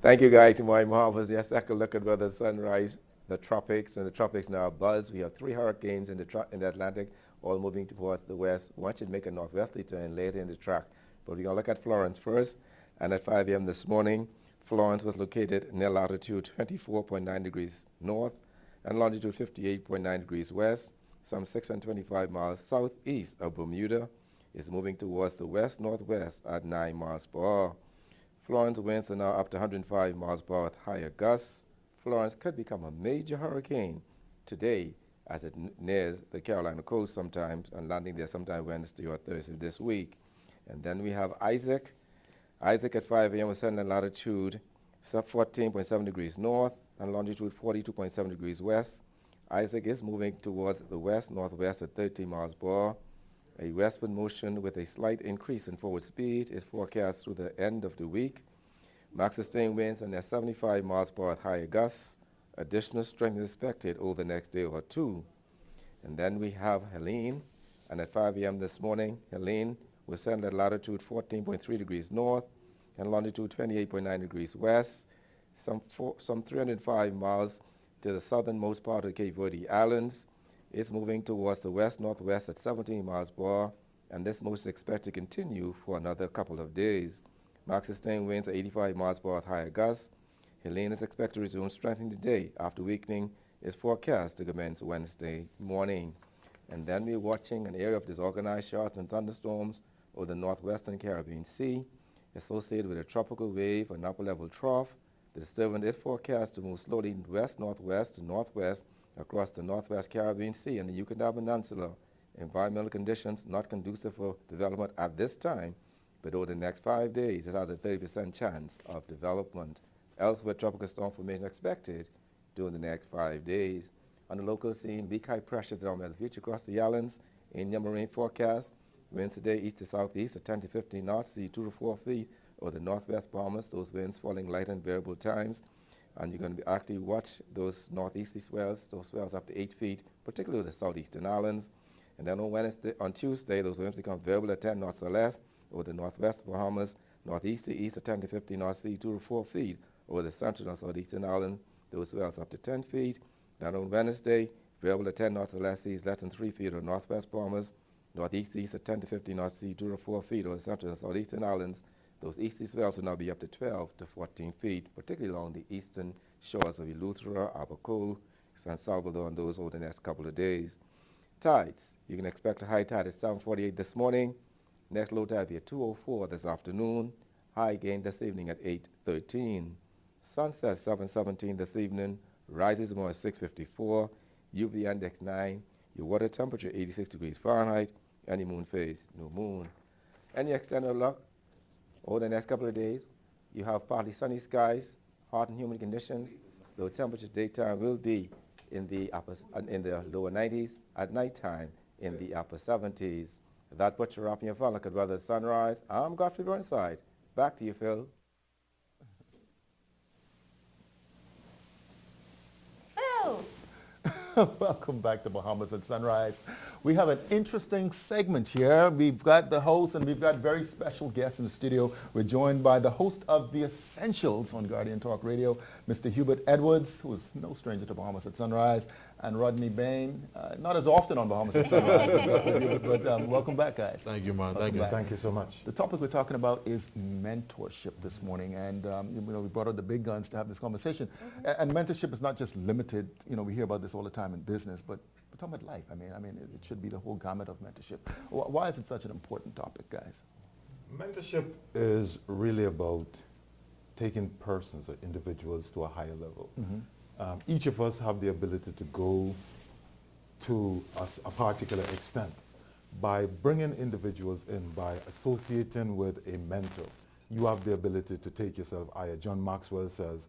Thank you, guys. To my Bahamas. Yes, second look at weather sunrise. The tropics, and the tropics now buzz. We have 3 hurricanes in the Atlantic, all moving towards the west. One should make a northwesterly turn later in the track. But we're going to look at Florence first. And at 5 a.m. this morning, Florence was located near latitude 24.9 degrees north and longitude 58.9 degrees west, some 625 miles southeast of Bermuda. It's moving towards the west-northwest at 9 miles per hour. Florence winds are now up to 105 miles per hour with higher gusts. Florence could become a major hurricane today as it nears the Carolina coast sometimes and landing there sometime Wednesday or Thursday this week. And then we have Isaac. Isaac at 5 a.m. was setting at latitude 14.7 degrees north and longitude 42.7 degrees west. Isaac is moving towards the west-northwest at 13 miles per hour. A westward motion with a slight increase in forward speed is forecast through the end of the week. Max sustained winds and at 75 miles per hour at higher gusts. Additional strength is expected over the next day or two. And then we have Helene, and at 5 a.m. this morning, Helene was set at latitude 14.3 degrees north and longitude 28.9 degrees west, some 305 miles to the southernmost part of Cape Verde Islands. It's moving towards the west-northwest at 17 miles per hour, and this motion is expected to continue for another couple of days. Max sustained winds at 85 miles per hour at higher gusts. Helene is expected to resume strengthening today after weakening is forecast to commence Wednesday morning. And then we're watching an area of disorganized showers and thunderstorms over the northwestern Caribbean Sea associated with a tropical wave and upper level trough. The disturbance is forecast to move slowly west-northwest to northwest across the northwest Caribbean Sea and the Yucatan Peninsula. Environmental conditions not conducive for development at this time, but over the next 5 days, it has a 30% chance of development. Elsewhere, tropical storm formation expected during the next 5 days. On the local scene, weak high pressure development future across the islands. In your marine forecast, winds today east to southeast at 10 to 15 knots, sea 2 to 4 feet over the northwest Bahamas. Those winds falling light and variable times. And you're going to be actively watch those northeasterly swells, those swells up to 8 feet, particularly the southeastern islands. And then on Tuesday, those winds become variable at 10 knots or less over the northwest Bahamas, northeast to east at 10 to 15 knots, sea 2 to 4 feet over the central and southeastern island, those swells up to 10 feet. Then on Wednesday, variable at 10 knots or less, seas less than 3 feet over northwest Bahamas, northeast to east at 10 to 15 knots, sea 2 to 4 feet over the central and southeastern islands. Those easterly swells will now be up to 12 to 14 feet, particularly along the eastern shores of Eleuthera, Abaco, San Salvador, and those over the next couple of days. Tides, you can expect a high tide at 7:48 this morning. Next low tide will be at 2:04 this afternoon. High again this evening at 8:13. Sunset 7:17 this evening. Rises tomorrow at 6:54. UV index 9. Your water temperature 86 degrees Fahrenheit. Any moon phase, no moon. Any external luck over the next couple of days, you have partly sunny skies, hot and humid conditions. Low temperature daytime will be in the lower 90s. At nighttime in the upper 70s. That puts you up in your phone. Look at weather sunrise. I'm Godfrey Burnside. Back to you, Phil. Welcome back to Bahamas at Sunrise. We have an interesting segment here. We've got the host and we've got very special guests in the studio. We're joined by the host of The Essentials on Guardian Talk Radio, Mr. Hubert Edwards, who is no stranger to Bahamas at Sunrise, and Rodney Bain, not as often on Bahamas at Sunrise, but welcome back, guys. Thank you, man. Thank you so much. The topic we're talking about is mentorship this morning, and we brought out the big guns to have this conversation. And mentorship is not just limited. We hear about this all the time in business, but we're talking about life. I mean, it should be the whole gamut of mentorship. Why is it such an important topic, guys? Mentorship is really about taking persons or individuals to a higher level. Each of us have the ability to go to a particular extent. By bringing individuals in, by associating with a mentor, you have the ability to take yourself higher. John Maxwell says,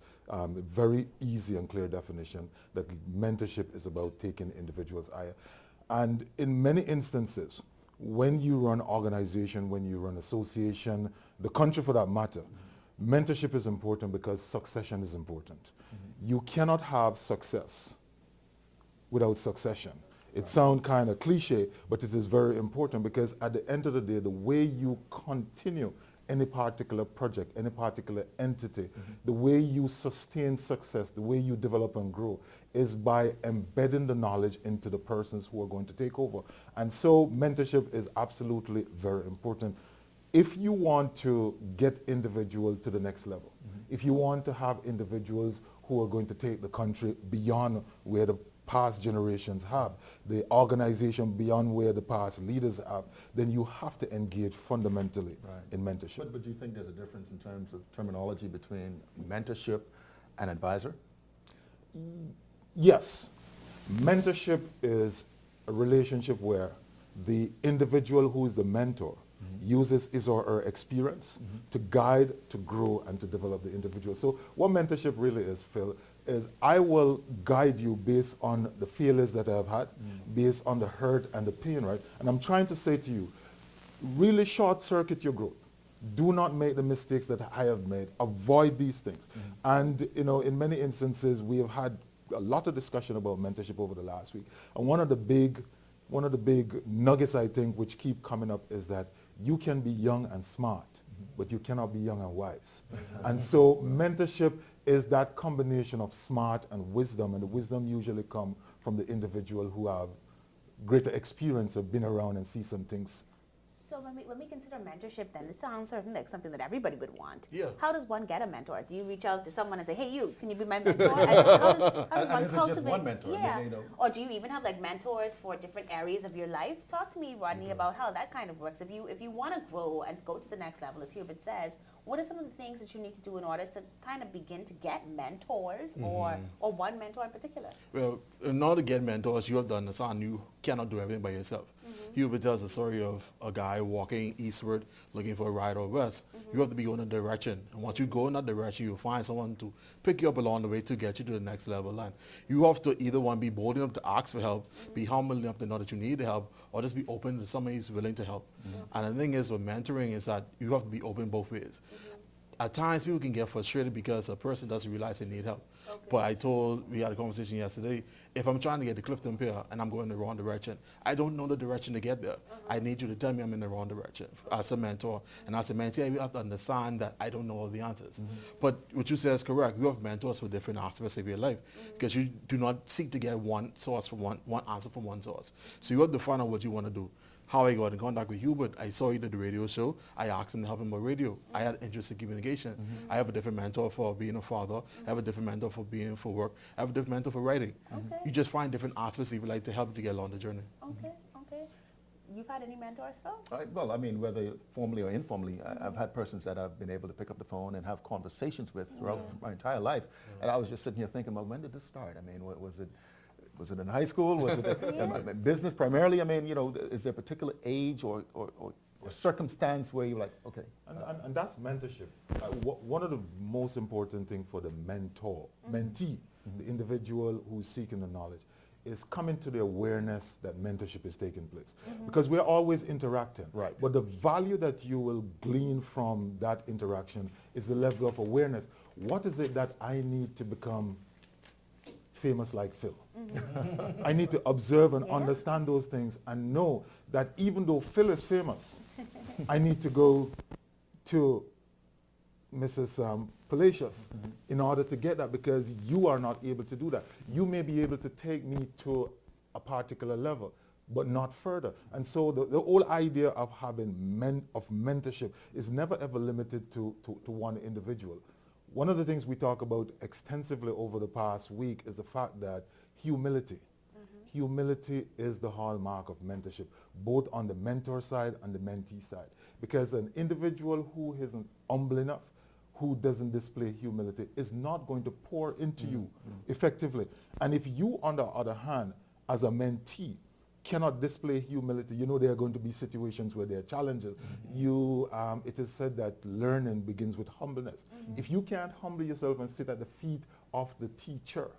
very easy and clear definition, that mentorship is about taking individuals higher. And in many instances, when you run organization, when you run association, the country for that matter, mentorship is important because succession is important. You cannot have success without succession. It sounds kind of cliche, but it is very important because at the end of the day, the way you continue any particular project, any particular entity, the way you sustain success, the way you develop and grow is by embedding the knowledge into the persons who are going to take over. And so mentorship is absolutely very important. If you want to get individuals to the next level, if you want to have individuals who are going to take the country beyond where the past generations have, the organization beyond where the past leaders have, then you have to engage fundamentally in mentorship. But do you think there's a difference in terms of terminology between mentorship and advisor? Yes. Mentorship is a relationship where the individual who is the mentor uses his or her experience to guide, to grow, and to develop the individual. So what mentorship really is, Phil, is I will guide you based on the failures that I've had, based on the hurt and the pain, right? And I'm trying to say to you, really short circuit your growth. Do not make the mistakes that I have made. Avoid these things. And in many instances, we have had a lot of discussion about mentorship over the last week. And one of the big nuggets, I think, which keep coming up is that you can be young and smart, but you cannot be young and wise. And so mentorship is that combination of smart and wisdom, and the wisdom usually comes from the individual who have greater experience of being around and see some things. So when we consider mentorship, then it sounds sort of like something that everybody would want. Yeah. How does one get a mentor? Do you reach out to someone and say, "Hey, you, can you be my mentor?" How does one is it cultivate? just one mentor? Yeah. I mean, Or do you even have like mentors for different areas of your life? Talk to me, Rodney, about how that kind of works. If you want to grow and go to the next level, as Hubert says, what are some of the things that you need to do in order to kind of begin to get mentors, or one mentor in particular? Well, in order to get mentors, you have to understand you cannot do everything by yourself. Hubert tells the story of a guy walking eastward looking for a ride or west. You have to be going in a direction. And once you go in that direction, you'll find someone to pick you up along the way to get you to the next level. And you have to either one, be bold enough to ask for help, be humble enough to know that you need help, or just be open to somebody who's willing to help. And the thing is with mentoring is that you have to be open both ways. At times, people can get frustrated because a person doesn't realize they need help. But we had a conversation yesterday, if I'm trying to get to Clifton Pier and I'm going in the wrong direction, I don't know the direction to get there. I need you to tell me I'm in the wrong direction. As a mentor and as a mentee, you have to understand that I don't know all the answers. But what you said is correct. You have mentors for different aspects of your life because you do not seek to get one source from one answer from one source. So you have to find out what you want to do. How I got in contact with Hubert, I saw he did the radio show. I asked him to help him with radio. I had interest in communication. I have a different mentor for being a father. I have a different mentor for being for work. I have a different mentor for writing. You just find different aspects that you would like to help you to get along the journey. Okay. You've had any mentors, Phil? Well, I mean, whether formally or informally, I've had persons that I've been able to pick up the phone and have conversations with throughout my entire life. And I was just sitting here thinking, well, when did this start? I mean, was it in high school? Was it business primarily? I mean, is there a particular age or circumstance where you're like, okay. And that's mentorship. One of the most important things for the mentee, the individual who's seeking the knowledge, is coming to the awareness that mentorship is taking place. Because we're always interacting. Right. But the value that you will glean from that interaction is the level of awareness. What is it that I need to become famous like Phil. I need to observe and understand those things and know that even though Phil is famous, I need to go to Mrs. Palacios in order to get that, because you are not able to do that. You may be able to take me to a particular level, but not further. And so the whole idea of having mentorship is never ever limited to one individual. One of the things we talk about extensively over the past week is the fact that humility. Humility is the hallmark of mentorship, both on the mentor side and the mentee side. Because an individual who isn't humble enough, who doesn't display humility, is not going to pour into you effectively. And if you, on the other hand, as a mentee, cannot display humility, you know there are going to be situations where there are challenges. It is said that learning begins with humbleness. If you can't humble yourself and sit at the feet of the teacher,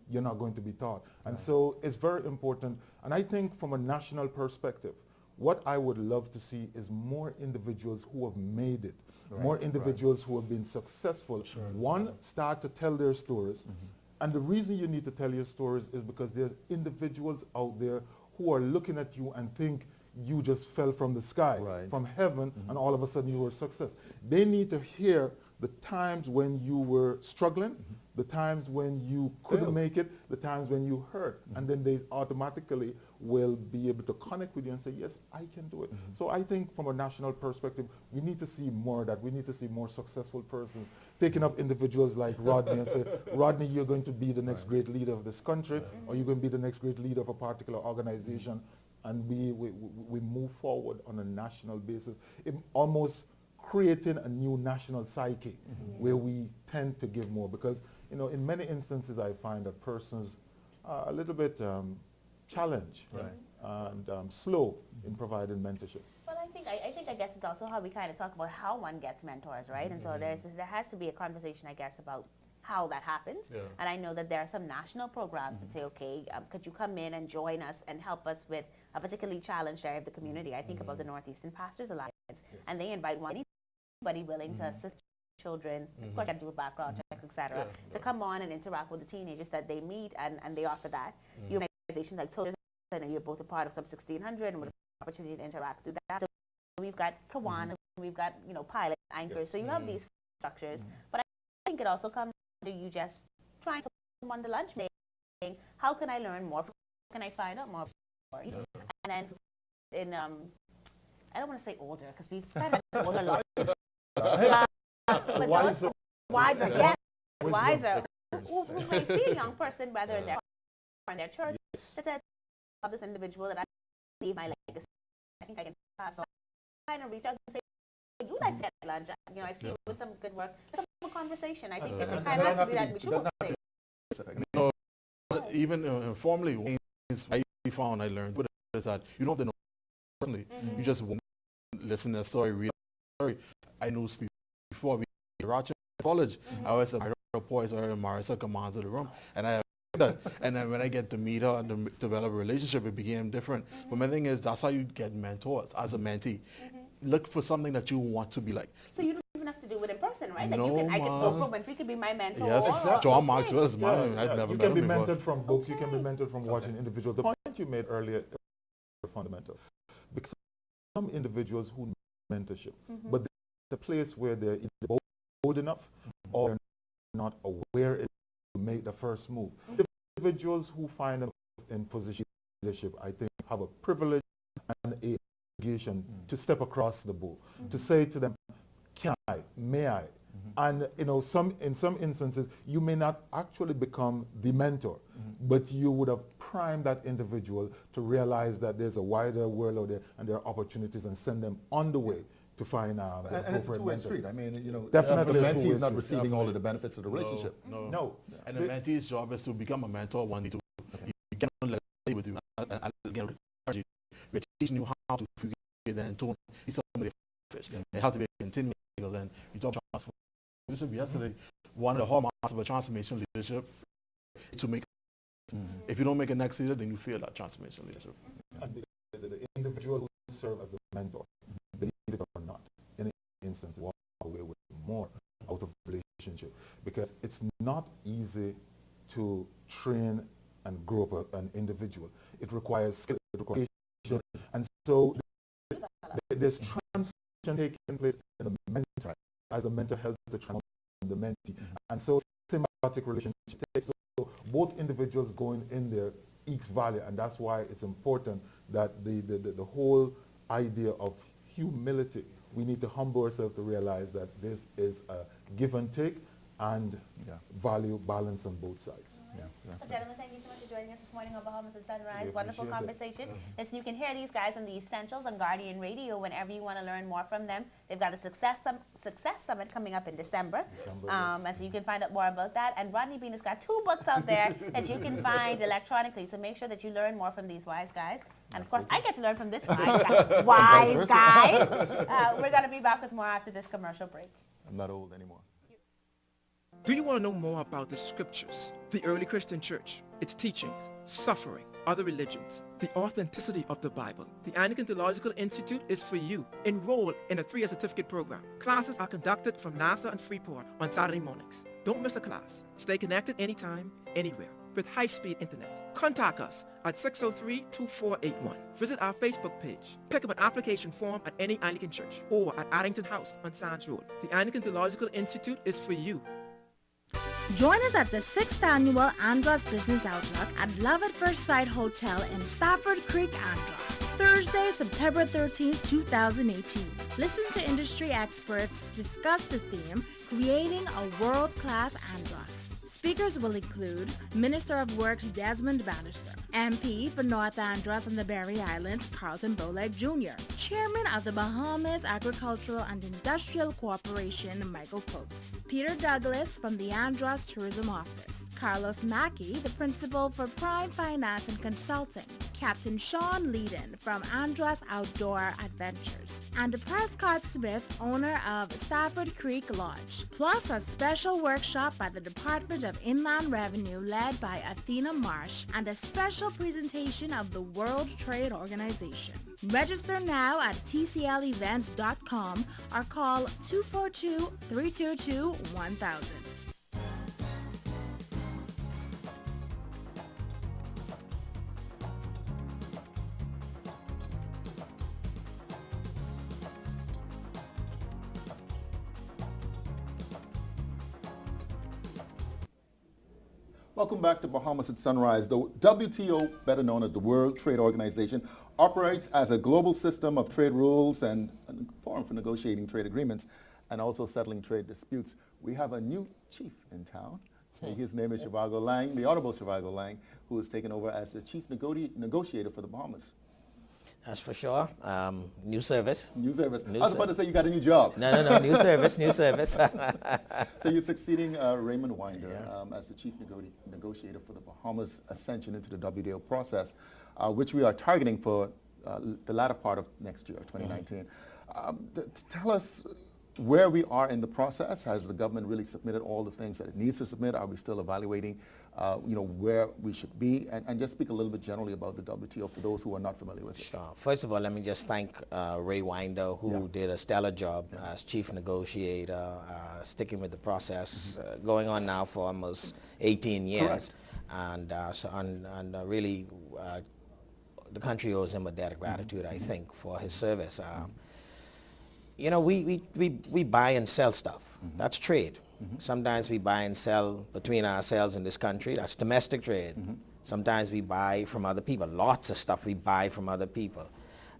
you're not going to be taught. And so it's very important. And I think from a national perspective, what I would love to see is more individuals who have made it, more individuals who have been successful. One, start to tell their stories. And the reason you need to tell your stories is because there's individuals out there who are looking at you and think you just fell from the sky, from heaven, and all of a sudden you were a success. They need to hear the times when you were struggling, the times when you couldn't make it, the times when you hurt, and then they automatically will be able to connect with you and say, yes, I can do it. So I think from a national perspective, we need to see more of that. We need to see more successful persons taking up individuals like Rodney and say, Rodney, you're going to be the next great leader of this country, or you're going to be the next great leader of a particular organization, and we move forward on a national basis. It almost creating a new national psyche where we tend to give more, because in many instances I find that persons are a little bit challenged and slow in providing mentorship. Well, I guess it's also how we kind of talk about how one gets mentors, right? And so there has to be a conversation, I guess, about how that happens. And I know that there are some national programs that say, okay, could you come in and join us and help us with a particularly challenged area of the community? I think about the Northeastern Pastors Alliance, and they invite anybody willing to assist children, of course, do a background check, etc., to come on and interact with the teenagers that they meet, and they offer that. You organizations like Total, I know you're both a part of Club 1600, and with the opportunity to interact through that. So we've got Kawan, we've got pilot anchors, so you have these structures, but I think it also comes to you just trying to on the lunch saying, how can I learn more? How can I find out more? And then I don't want to say older, because we've kind of older lot. But wiser, yes, wiser. Who may see a young person, whether they're in their church, that says, of this individual that I leave my legacy. I think I can pass on. Kind of reach out and say, you like to get lunch? I see you with some good work. Let's have a conversation. I think it kind of has to be that mutual thing. Even informally, I found, I learned is that you don't have to know personally. You just listen to a story, read a story. I knew before we Rochester College, I always said, my poise or Marissa commands of the room, and I that. And then when I get to meet her and develop a relationship, it became different. But my thing is, that's how you get mentors as a mentee. Look for something that you want to be like. So you don't even have to do it in person, right? No, I could Oprah Winfrey could be my mentor. Yes, exactly. John Maxwell is mine. I've never you met can be him before. mentored from books. You can be mentored from watching individuals. The point you made earlier is fundamental, because some individuals who need mentorship, but the place where they're either bold enough or not aware enough to make the first move. Individuals who find themselves in position of leadership, I think, have a privilege and a obligation to step across the bowl, to say to them, can I, may I? And in some instances, you may not actually become the mentor, but you would have primed that individual to realize that there's a wider world out there and there are opportunities, and send them on the way to find the and it's a two-way mentor. street. I mean, definitely the mentee is not receiving all of the benefits of the No, relationship. No. And the mentee's job is to become a mentor one day too. You cannot let it stay with you. And again, we're teaching you how to figure it and tone. It's somebody fish. It has to be a continuous, and you talk transformation leadership yesterday. One of the hallmarks of a transformation leadership is to make. If you don't make a next leader, then you fail at transformation leadership. And the individual who serve as a mentor, believe it or not, in an instance, walk away with more out of the relationship, because it's not easy to train and grow up an individual. It requires skill, it requires patience, and so there's transition taking place in the mentor as a mental health the mentee, and so symbiotic relationship takes. So both individuals going in there each value, and that's why it's important that the whole idea of humility, we need to humble ourselves to realize that this is a give and take and value balance on both sides. Well, gentlemen, thank you so much for joining us this morning on Bahamas at Sunrise. We Wonderful appreciate conversation. Listen, you can hear these guys on the Essentials on Guardian Radio whenever you want to learn more from them. They've got a Success Summit coming up in December. And so you can find out more about that. And Rodney Bean has got 2 books out there that you can find electronically. So make sure that you learn more from these wise guys. And of course, I get to learn from this wise guy. We're going to be back with more after this commercial break. I'm not old anymore. Do you want to know more about the scriptures, the early Christian church, its teachings, suffering, other religions, the authenticity of the Bible? The Anglican Theological Institute is for you. Enroll in a 3-year certificate program. Classes are conducted from NASA and Freeport on Saturday mornings. Don't miss a class. Stay connected anytime, anywhere, with high-speed internet. Contact us at 603-2481. Visit our Facebook page. Pick up an application form at any Anglican church or at Addington House on Sands Road. The Anglican Theological Institute is for you. Join us at the 6th Annual Andros Business Outlook at Love at First Sight Hotel in Stafford Creek, Andros. Thursday, September 13th, 2018. Listen to industry experts discuss the theme, Creating a World-Class Andros. Speakers will include Minister of Works Desmond Bannister, MP for North Andros and the Berry Islands Carlton Boleg Jr., Chairman of the Bahamas Agricultural and Industrial Corporation Michael Coates, Peter Douglas from the Andros Tourism Office, Carlos Mackey, the Principal for Prime Finance and Consulting, Captain Sean Leedon from Andros Outdoor Adventures, and Prescott Smith, owner of Stafford Creek Lodge, plus a special workshop by the Department of Inland Revenue led by Athena Marsh, and a special presentation of the World Trade Organization. Register now at tclevents.com or call 242-322-1000. Welcome back to Bahamas at Sunrise. The WTO, better known as the World Trade Organization, operates as a global system of trade rules and a forum for negotiating trade agreements and also settling trade disputes. We have a new chief in town. His name is Zhivago Lang, the Honorable Zhivago Lang, who has taken over as the chief negotiator for the Bahamas. That's for sure. New service. New service. I was about to say you got a new job. No. New service, new service. So you're succeeding Raymond Winder as the chief negotiator for the Bahamas ascension into the WTO process, which we are targeting for the latter part of next year, 2019. Tell us where we are in the process. Has the government really submitted all the things that it needs to submit? Are we still evaluating where we should be? And just speak a little bit generally about the WTO for those who are not familiar with it. Sure. First of all, let me just thank Ray Winder, who did a stellar job as chief negotiator, sticking with the process, going on now for almost 18 years. Correct. And really, the country owes him a debt of gratitude, I think, for his service. We buy and sell stuff. That's trade. Sometimes we buy and sell between ourselves in this country. That's domestic trade. Sometimes we buy from other people. Lots of stuff we buy from other people.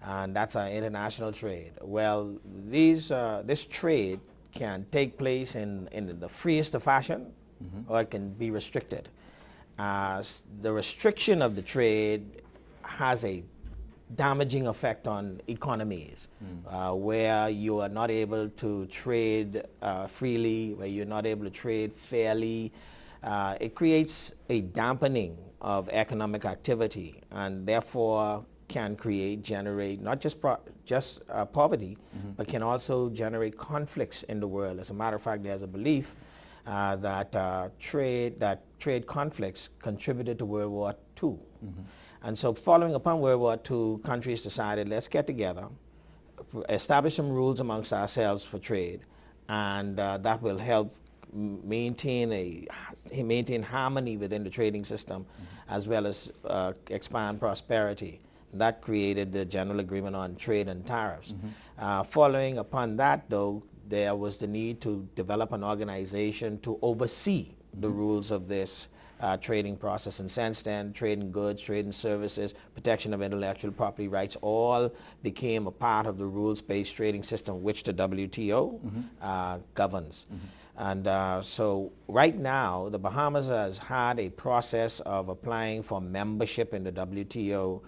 And that's our international trade. Well, this trade can take place in the freest of fashion, or it can be restricted. The restriction of the trade has a damaging effect on economies, where you are not able to trade freely, where you're not able to trade fairly. It creates a dampening of economic activity, and therefore can generate not just poverty, but can also generate conflicts in the world. As a matter of fact, there's a belief that trade conflicts contributed to World War II. And so following upon World War II, countries decided, let's get together, establish some rules amongst ourselves for trade, and that will help maintain harmony within the trading system, as well as expand prosperity. That created the General Agreement on Trade and Tariffs. Following upon that, though, there was the need to develop an organization to oversee the rules of this trading process. And since then, trade in goods, trade in services, protection of intellectual property rights all became a part of the rules-based trading system which the WTO governs. And so right now, the Bahamas has had a process of applying for membership in the WTO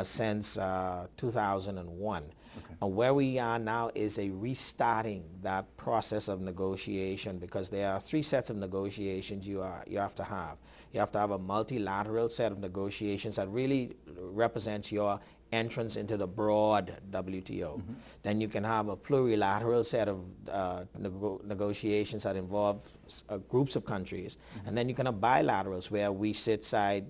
since 2001. And where we are now is a restarting that process of negotiation, because there are 3 sets of negotiations you have to have. You have to have a multilateral set of negotiations that really represents your entrance into the broad WTO. Then you can have a plurilateral set of negotiations that involve groups of countries. And then you can have bilaterals where we sit side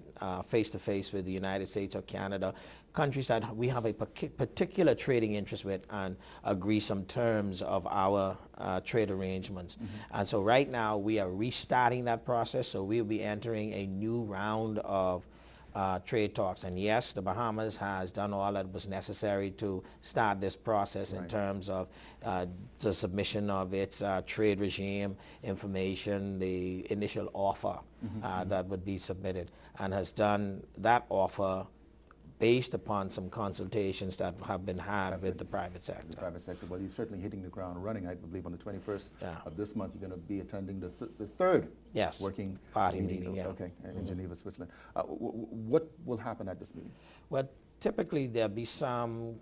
face to face with the United States or Canada, countries that we have a particular trading interest with, and agree some terms of our trade arrangements. And so right now we are restarting that process, so we'll be entering a new round of trade talks. And yes, the Bahamas has done all that was necessary to start this process in terms of the submission of its trade regime information, the initial offer that would be submitted, and has done that offer based upon some consultations that have been had with the private sector. The private sector. Well, you're certainly hitting the ground running. I believe on the 21st of this month, you're going to be attending the third working party meeting. In Geneva, Switzerland. What will happen at this meeting? Well, typically there'll be some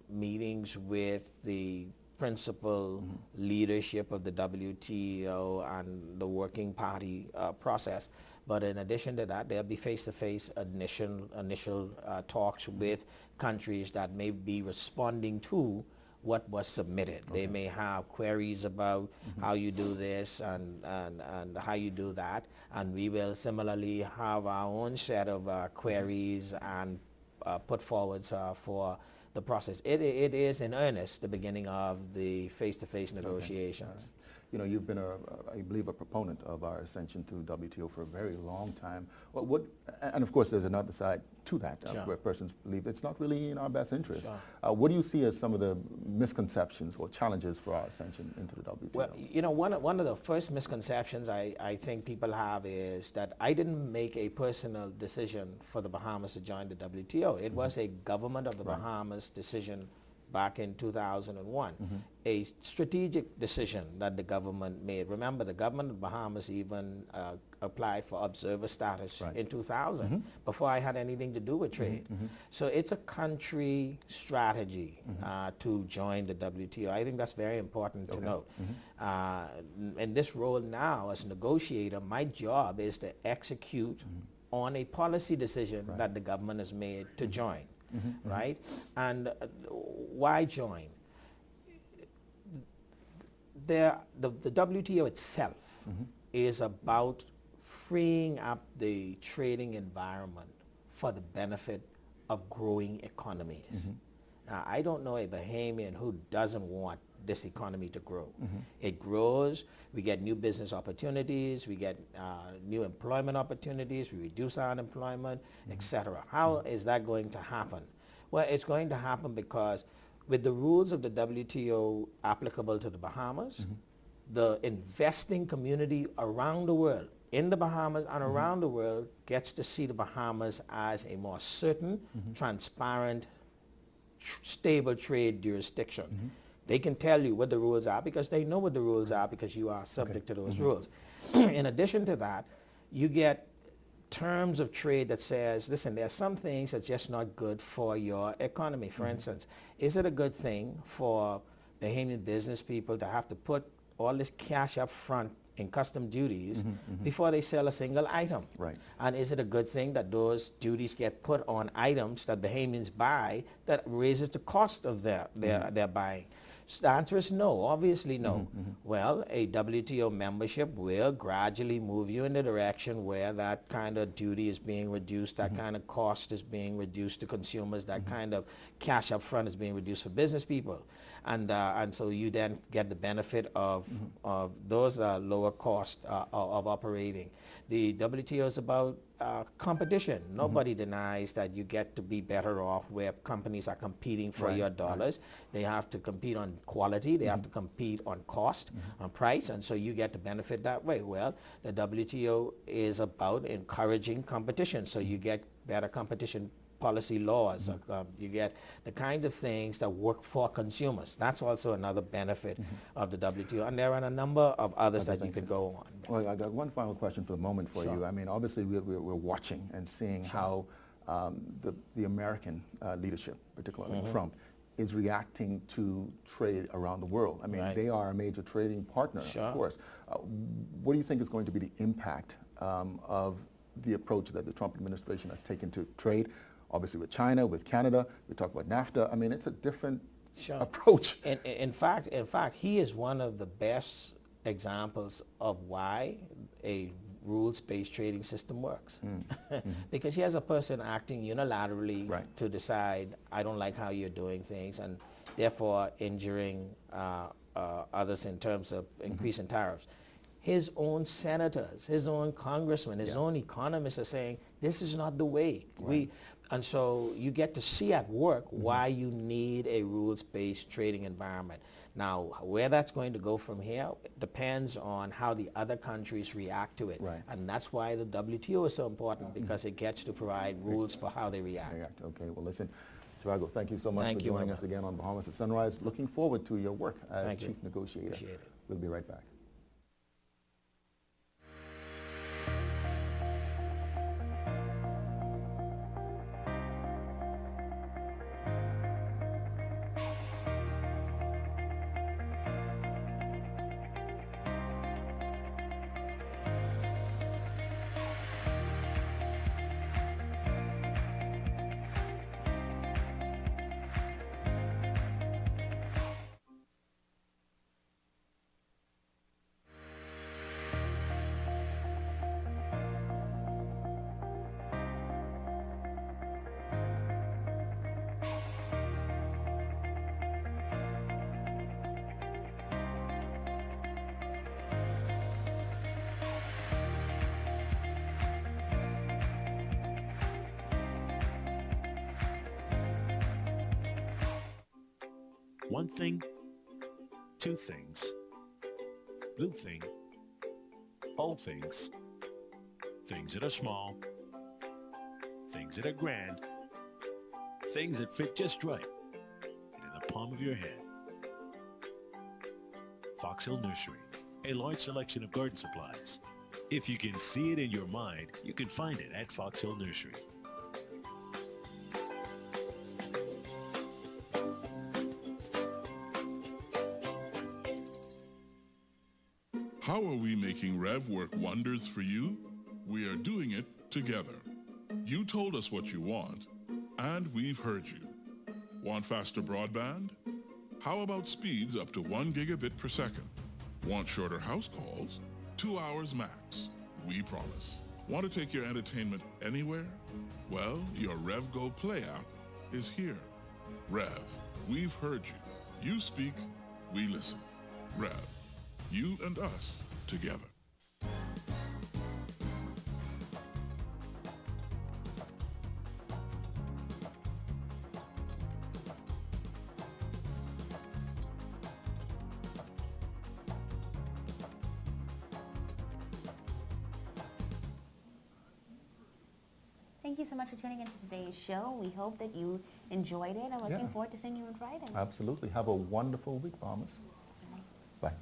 meetings with the principal leadership of the WTO and the working party process. But in addition to that, there'll be face-to-face initial talks with countries that may be responding to what was submitted. They may have queries about how you do this and how you do that. And we will similarly have our own set of queries and put forwards for the process. It is in earnest the beginning of the face-to-face negotiations. You know, you've been, I believe, a proponent of our ascension to WTO for a very long time. And of course, there's another side to that, where persons believe it's not really in our best interest. What do you see as some of the misconceptions or challenges for our ascension into the WTO? Well, you know, one of the first misconceptions I think people have is that I didn't make a personal decision for the Bahamas to join the WTO. It was a government of the Bahamas decision back in 2001, a strategic decision that the government made. Remember, the government of Bahamas even applied for observer status in 2000 before I had anything to do with trade. So it's a country strategy to join the WTO. I think that's very important to note. In this role now as negotiator, my job is to execute on a policy decision that the government has made to join. Right? And why join? The WTO itself is about freeing up the trading environment for the benefit of growing economies. Now, I don't know a Bahamian who doesn't want this economy to grow. It grows, we get new business opportunities, we get new employment opportunities, we reduce our unemployment, etc. How is that going to happen? Well, it's going to happen because with the rules of the WTO applicable to the Bahamas, the investing community around the world, in the Bahamas and around the world, gets to see the Bahamas as a more certain, transparent, stable trade jurisdiction. They can tell you what the rules are because they know what the rules are because you are subject to those rules. In addition to that, you get terms of trade that says, listen, there are some things that's just not good for your economy. For instance, is it a good thing for Bahamian business people to have to put all this cash up front in custom duties before they sell a single item? And is it a good thing that those duties get put on items that Bahamians buy that raises the cost of their buying? So the answer is no, obviously no. Well, a WTO membership will gradually move you in the direction where that kind of duty is being reduced, that kind of cost is being reduced to consumers, that kind of cash up front is being reduced for business people. And so you then get the benefit of those lower costs of operating. The WTO is about competition. Nobody denies that you get to be better off where companies are competing for your dollars. They have to compete on quality. They have to compete on cost, on price, and so you get to benefit that way. Well, the WTO is about encouraging competition, so you get better competition policy laws. You get the kinds of things that work for consumers. That's also another benefit of the WTO, and there are a number of others that you could go on. Well, I got one final question for the moment for you. I mean, obviously we're watching and seeing how the American leadership, particularly Trump, is reacting to trade around the world. I mean, they are a major trading partner, of course. What do you think is going to be the impact of the approach that the Trump administration has taken to trade? Obviously with China, with Canada, we talk about NAFTA. I mean, it's a different approach. In fact, he is one of the best examples of why a rules-based trading system works. Because he has a person acting unilaterally to decide, I don't like how you're doing things, and therefore injuring others in terms of increasing tariffs. His own senators, his own congressmen, his own economists are saying, this is not the way. And so you get to see at work why you need a rules-based trading environment. Now, where that's going to go from here depends on how the other countries react to it. And that's why the WTO is so important, because it gets to provide rules for how they react. Okay, well listen, Chivago, thank you so much for joining us again on Bahamas at Sunrise. Looking forward to your work as Chief Negotiator. Appreciate it. We'll be right back. One thing, two things, blue thing, all things, things that are small, things that are grand, things that fit just right, and in the palm of your hand. Fox Hill Nursery, a large selection of garden supplies. If you can see it in your mind, you can find it at Fox Hill Nursery. How are we making Rev work wonders for you? We are doing it together. You told us what you want, and we've heard you. Want faster broadband? How about speeds up to 1 gigabit per second? Want shorter house calls? 2 hours max. We promise. Want to take your entertainment anywhere? Well, your Rev Go Play app is here. Rev, we've heard you. You speak, we listen. Rev, you and us together. Thank you so much for tuning into today's show. We hope that you enjoyed it, and we're looking forward to seeing you on Friday. Absolutely. Have a wonderful week, Bahamas. Bye.